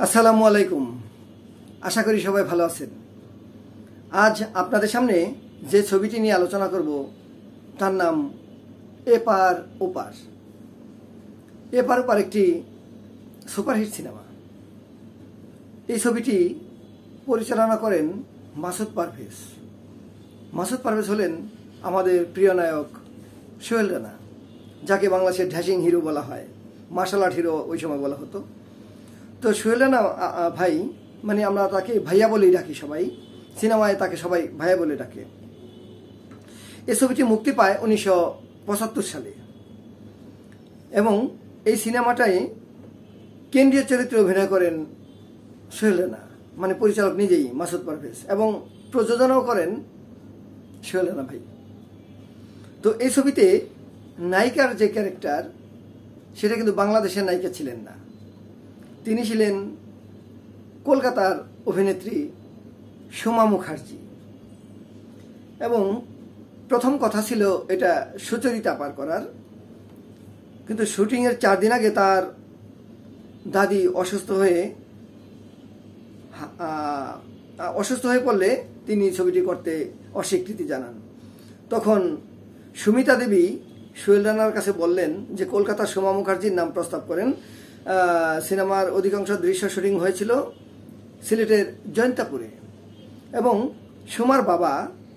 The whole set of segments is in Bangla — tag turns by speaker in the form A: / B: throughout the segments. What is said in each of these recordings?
A: আসসালামু আলাইকুম। আশা করি সবাই ভালো আছেন। আজ আপনাদের সামনে যে ছবিটি নিয়ে আলোচনা করব তার নাম এপার ওপার। এপার ওপার একটি সুপারহিট সিনেমা। এই ছবিটি পরিচালনা করেন মাসুদ পারভেজ। মাসুদ পারভেজ হলেন আমাদের প্রিয় নায়ক সোহেল রানা, যাকে বাংলাদেশের ড্যাশিং হিরো বলা হয়, মার্শাল আর্ট হিরো ওই সময় বলা হতো। তো সোহেল রানা ভাই, মানে আমরা তাকে ভাইয়া বলেই ডাকি, সবাই সিনেমায় তাকে সবাই ভাইয়া বলে ডাকে। এই ছবিটি মুক্তি পায় 1975 সালে এবং এই সিনেমাটায় কেন্দ্রীয় চরিত্রে অভিনয় করেন সোহেল রানা, মানে পরিচালক নিজেই মাসুদ পারভেজ, এবং প্রযোজনাও করেন সোহেল রানা ভাই। তো এই ছবিতে নায়িকার যে ক্যারেক্টার, সেটা কিন্তু বাংলাদেশের নায়িকা ছিলেন না, তিনি ছিলেন কলকাতার অভিনেত্রী সোমা মুখার্জি। এবং প্রথম কথা ছিল এটা সুচরিতা পার করার, কিন্তু শুটিংয়ের 4 দিন আগে তার দাদি অসুস্থ হয়ে পড়লে তিনি ছবিটি করতে অস্বীকৃতি জানান। তখন সুমিতা দেবী সোহেল রানার কাছে বললেন যে কলকাতার সোমা মুখার্জির নাম প্রস্তাব করেন। সিনেমার অধিকাংশ দৃশ্য শুটিং হয়েছিল সিলেটের জয়ন্তাপুরে, এবং সোমার বাবা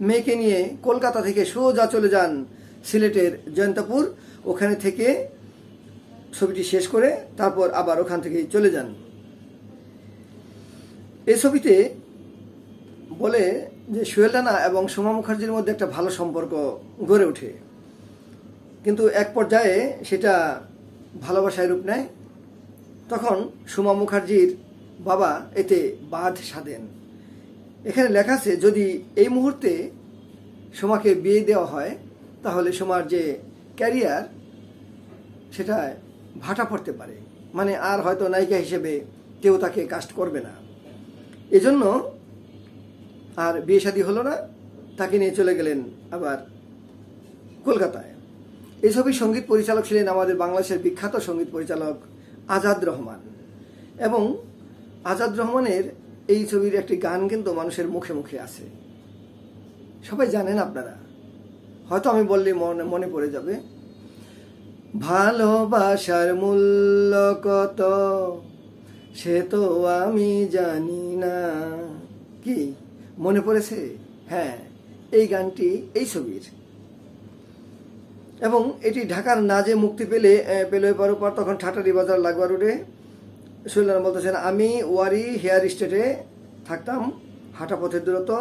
A: মেয়েকে নিয়ে কলকাতা থেকে সোজা চলে যান সিলেটের জয়ন্তাপুর। ওখানে থেকে ছবিটি শেষ করে তারপর আবার ওখান থেকেই চলে যান। এই ছবিতে বলে যে সোহেল রানা এবং সোমা মুখার্জির মধ্যে একটা ভালো সম্পর্ক গড়ে ওঠে, কিন্তু এক পর্যায়ে সেটা ভালোবাসায় রূপ নেয়। তখন সোমা মুখার্জির বাবা এতে বাধ সাধেন। এখানে লেখা আছে যদি এই মুহূর্তে সোমাকে বিয়ে দেওয়া হয় তাহলে সোমার যে ক্যারিয়ার সেটা ভাটা পড়তে পারে, মানে আর হয়তো নায়িকা হিসেবে কেউ তাকে কাস্ট করবে না। এজন্য আর বিয়ে শাদী হলো না, তাকে নিয়ে চলে গেলেন আবার কলকাতায়। এই ছবির সঙ্গীত পরিচালক ছিলেন আমাদের বাংলাদেশের বিখ্যাত সঙ্গীত পরিচালক আজাদ রহমান, এবং আজাদ রহমানের এই ছবির একটি গান কিন্তু মানুষের মুখে মুখে আছে, সবাই জানেন আপনারা, হয়তো আমি বললে মনে পড়ে যাবে। ভালোবাসার মূল্য কত সে তো আমি জানি না, কি মনে পড়েছে? হ্যাঁ, এই গানটি এই ছবির, এবং এটি ঢাকার নাজে মুক্তি পেল এপার ওপার। তখন ঠাটারি বাজার লাগোয়া রোডে সোহেল রানা বলতেছেন, আমি ওয়ারি হেয়ার স্টেটে থাকতাম, হাঁটা পথের দূরত্ব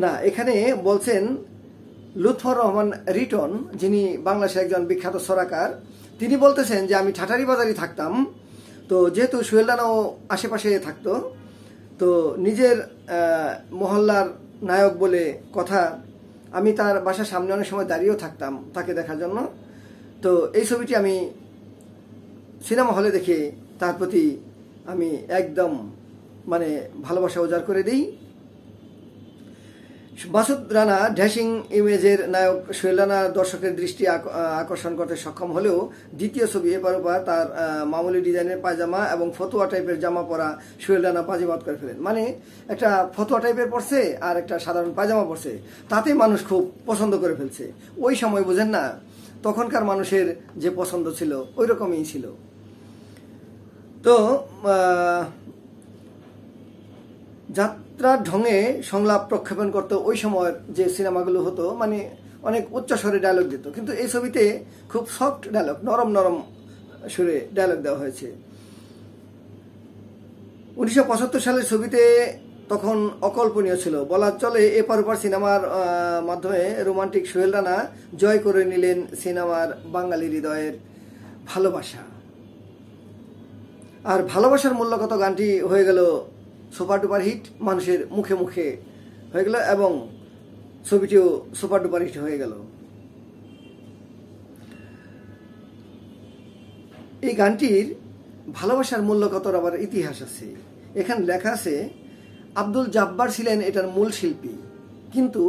A: না। এখানে বলছেন লুৎফর রহমান রিটন, যিনি বাংলাদেশের একজন বিখ্যাত সরাকার, তিনি বলতেছেন যে আমি ঠাটারি বাজারই থাকতাম। তো যেহেতু সোহেল রানাও আশেপাশে থাকতো, তো নিজের মহল্লার নায়ক বলে কথা, আমি তার বাসার সামনে অনেক সময় দাঁড়িয়েও থাকতাম তাকে দেখার জন্য। তো এই ছবিটি আমি সিনেমা হলে দেখে তার প্রতি আমি একদম মানে ভালোবাসা উজাড় করে দিই। মাসুদ রানা ড্যাশিং ইমেজের নায়ক সোহেল রানা দর্শকের দৃষ্টি আকর্ষণ করতে সক্ষম হলেও দ্বিতীয় ছবি এপার ওপার তার মামুলি ডিজাইনের পায়জামা এবং ফতুয়া টাইপের জামা পরা সোহেল রানা বাজিমাত করে ফেলেন। মানে একটা ফতুয়া টাইপের পরছে আর একটা সাধারণ পায়জামা পরছে, তাতে মানুষ খুব পছন্দ করে ফেলছে। ওই সময় বুঝেন না, তখনকার মানুষের যে পছন্দ ছিল ওই রকমই ছিল। তো যাত্রার ঢঙে সংলাপ প্রক্ষেপণ করতো ওই সময়ের যে সিনেমাগুলো হতো, মানে অনেক উচ্চ স্বরে ডায়লগ দিত, কিন্তু এই ছবিতে খুব সফট ডায়লগ, নরম নরম সুরে ডায়লগ দেওয়া হয়েছে। 1975 সালের ছবিতে তখন অকল্পনীয় ছিল বলা চলে। এপার ওপার সিনেমার মাধ্যমে রোমান্টিক সোহেল রানা জয় করে নিলেন সিনেমার বাঙালি হৃদয়ের ভালোবাসা। আর ভালোবাসার মূল্য কত গানটি হয়ে গেল সুপার ডুপার হিট, মানুষের মুখে মুখে হয়ে গেল, এবং ছবিটিও সুপার ডুপার হিট হয়ে গেল। এই গানটির ভালোবাসার মূল্য কতর আবার ইতিহাস আছে। এখানে লেখা আছে আব্দুল জাব্বার ছিলেন এটার মূল শিল্পী, কিন্তু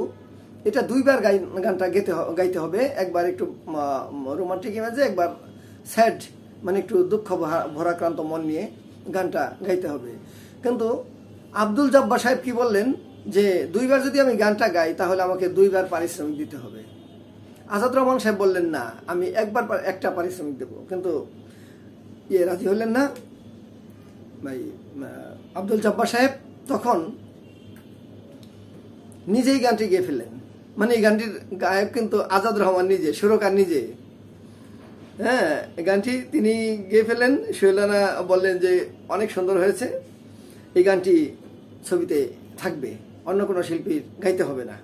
A: এটা 2 বার গানটা গাইতে হবে, একবার একটু রোমান্টিক ইমেজে, একবার স্যাড, মানে একটু দুঃখ ভরাক্রান্ত মন নিয়ে গানটা গাইতে হবে। কিন্তু আব্দুল জব্বার সাহেব কি বললেন যে 2 বার যদি আমি গানটা গাই তাহলে আমাকে 2 বার পারিশ্রমিক দিতে হবে। আজাদ রহমান সাহেব বললেন না, আমি একটা পারিশ্রমিক দেব। কিন্তু রাজি হলেন না ভাই আব্দুল জব্বার সাহেব। তখন নিজেই গানটি গেয়ে ফেললেন। মানে এই গানটির গায়ক কিন্তু আজাদ রহমান নিজে, সুরকার নিজে। হ্যাঁ, গানটি তিনি গেয়ে ফেললেন। সোহেল রানা বললেন যে অনেক সুন্দর হয়েছে, এই গানটি ছবিতে থাকবে, অন্য কোনো শিল্পীর গাইতে হবে না।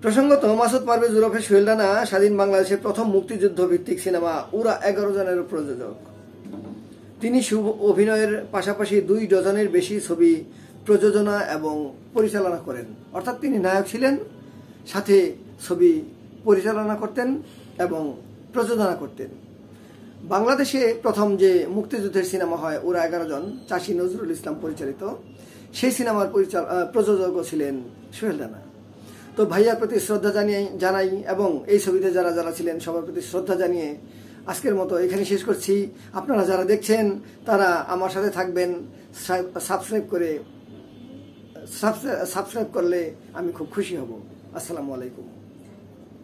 A: প্রসঙ্গত মাসুদ পারভেজ ওরফে সোহেল রানা স্বাধীন বাংলাদেশের প্রথম মুক্তিযুদ্ধ ভিত্তিক সিনেমা উড়া 11 জনের প্রযোজক। তিনি শুভ অভিনয়ের পাশাপাশি 2 ডজনের বেশি ছবি প্রযোজনা এবং পরিচালনা করেন। অর্থাৎ তিনি নায়ক ছিলেন, সাথে ছবি পরিচালনা করতেন এবং প্রযোজনা করতেন। বাংলাদেশে প্রথম যে মুক্তিযুদ্ধের সিনেমা হয় উড়া 11 জন, চাষী নজরুল ইসলাম পরিচালিত, সেই সিনেমার প্রযোজকও ছিলেন সোহেল রানা। তো ভাইয়ার প্রতি শ্রদ্ধা জানাই এবং এই ছবিতে যারা যারা ছিলেন সবার প্রতি শ্রদ্ধা জানিয়ে আজকের মতো এখানে শেষ করছি। আপনারা যারা দেখছেন তারা আমার সাথে থাকবেন, সাবস্ক্রাইব করলে আমি খুব খুশি হব। আসসালামু আলাইকুম।